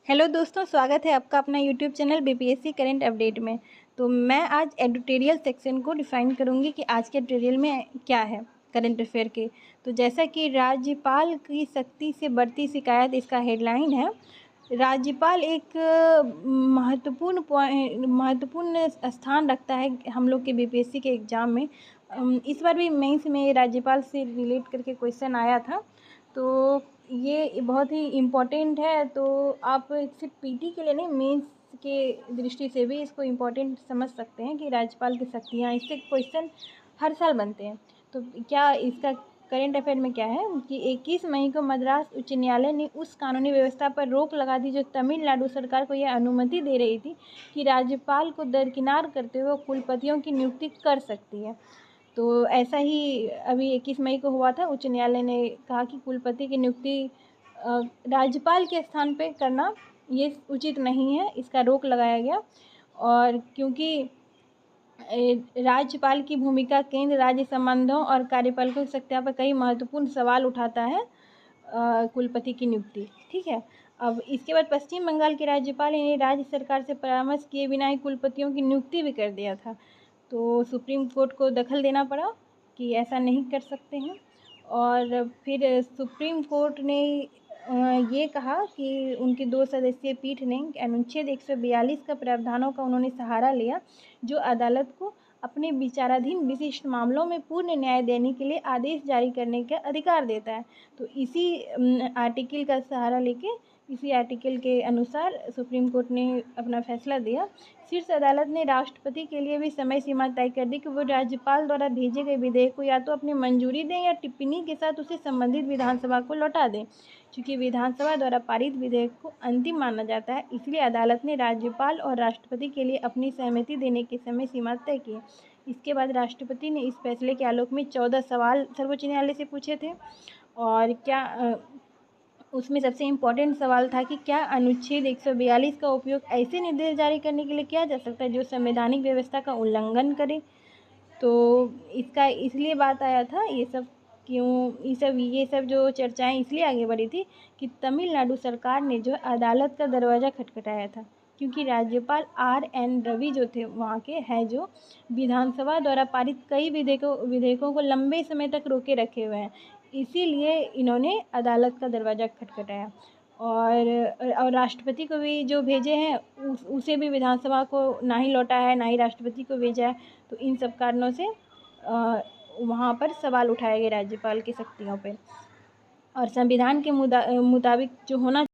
Hello दोस्तों, स्वागत है आपका अपना YouTube channel BPSC current update में। तो मैं आज एडिटोरियल सेक्शन को डिफ़ाइन करूंगी कि आज के एडिटोरियल में क्या है करंट अफेयर के। तो जैसा कि राज्यपाल की सख्ती से बढ़ती शिकायत, इसका हेडलाइन है। राज्यपाल एक महत्वपूर्ण स्थान रखता है हम लोग के बीपीएससी के एग्ज़ाम में। इस बार भी मेंस में राज्यपाल से रिलेट करके क्वेश्चन आया था, तो ये बहुत ही इम्पोर्टेंट है। तो आप सिर्फ पीटी के लिए नहीं, मेंस के दृष्टि से भी इसको इम्पोर्टेंट समझ सकते हैं कि राज्यपाल की शक्तियाँ, इससे क्वेश्चन हर साल बनते हैं। तो क्या इसका करंट अफेयर में क्या है कि 21 मई को मद्रास उच्च न्यायालय ने उस कानूनी व्यवस्था पर रोक लगा दी जो तमिलनाडु सरकार को यह अनुमति दे रही थी कि राज्यपाल को दरकिनार करते हुए कुलपतियों की नियुक्ति कर सकती है। तो ऐसा ही अभी 21 मई को हुआ था। उच्च न्यायालय ने कहा कि कुलपति की नियुक्ति राज्यपाल के स्थान पे करना ये उचित नहीं है, इसका रोक लगाया गया। और क्योंकि राज्यपाल की भूमिका केंद्र राज्य संबंधों और कार्यपालकों की शक्तियों पर कई महत्वपूर्ण सवाल उठाता है कुलपति की नियुक्ति। ठीक है। अब इसके बाद पश्चिम बंगाल के राज्यपाल ने राज्य सरकार से परामर्श किए बिना ही कुलपतियों की नियुक्ति भी कर दिया था। तो सुप्रीम कोर्ट को दखल देना पड़ा कि ऐसा नहीं कर सकते हैं। और फिर सुप्रीम कोर्ट ने ये कहा कि उनकी 2 सदस्यीय पीठ ने अनुच्छेद 142 का प्रावधानों का उन्होंने सहारा लिया, जो अदालत को अपने विचाराधीन विशिष्ट मामलों में पूर्ण न्याय देने के लिए आदेश जारी करने का अधिकार देता है। तो इसी आर्टिकल का सहारा लेके, इसी आर्टिकल के अनुसार सुप्रीम कोर्ट ने अपना फैसला दिया। शीर्ष अदालत ने राष्ट्रपति के लिए भी समय सीमा तय कर दी कि वो राज्यपाल द्वारा भेजे गए विधेयक को या तो अपनी मंजूरी दें या टिप्पणी के साथ उसे संबंधित विधानसभा को लौटा दें। चूँकि विधानसभा द्वारा पारित विधेयक को अंतिम माना जाता है, इसलिए अदालत ने राज्यपाल और राष्ट्रपति के लिए अपनी सहमति देने की समय सीमा तय की। इसके बाद राष्ट्रपति ने इस फैसले के आलोक में 14 सवाल सर्वोच्च न्यायालय से पूछे थे। और क्या उसमें सबसे इम्पोर्टेंट सवाल था कि क्या अनुच्छेद 142 का उपयोग ऐसे निर्देश जारी करने के लिए किया जा सकता है जो संवैधानिक व्यवस्था का उल्लंघन करे। तो इसका इसलिए बात आया था, ये सब जो चर्चाएं इसलिए आगे बढ़ी थी कि तमिलनाडु सरकार ने जो अदालत का दरवाज़ा खटखटाया था, क्योंकि राज्यपाल RN रवि जो थे वहाँ के हैं, जो विधानसभा द्वारा पारित कई विधेयकों को लंबे समय तक रोके रखे हुए हैं, इसीलिए इन्होंने अदालत का दरवाज़ा खटखटाया। और राष्ट्रपति को भी जो भेजे हैं उसे भी विधानसभा को ना ही लौटा है, ना ही राष्ट्रपति को भेजा है। तो इन सब कारणों से वहाँ पर सवाल उठाए गए राज्यपाल की शक्तियों पर। और संविधान के मुताबिक जो होना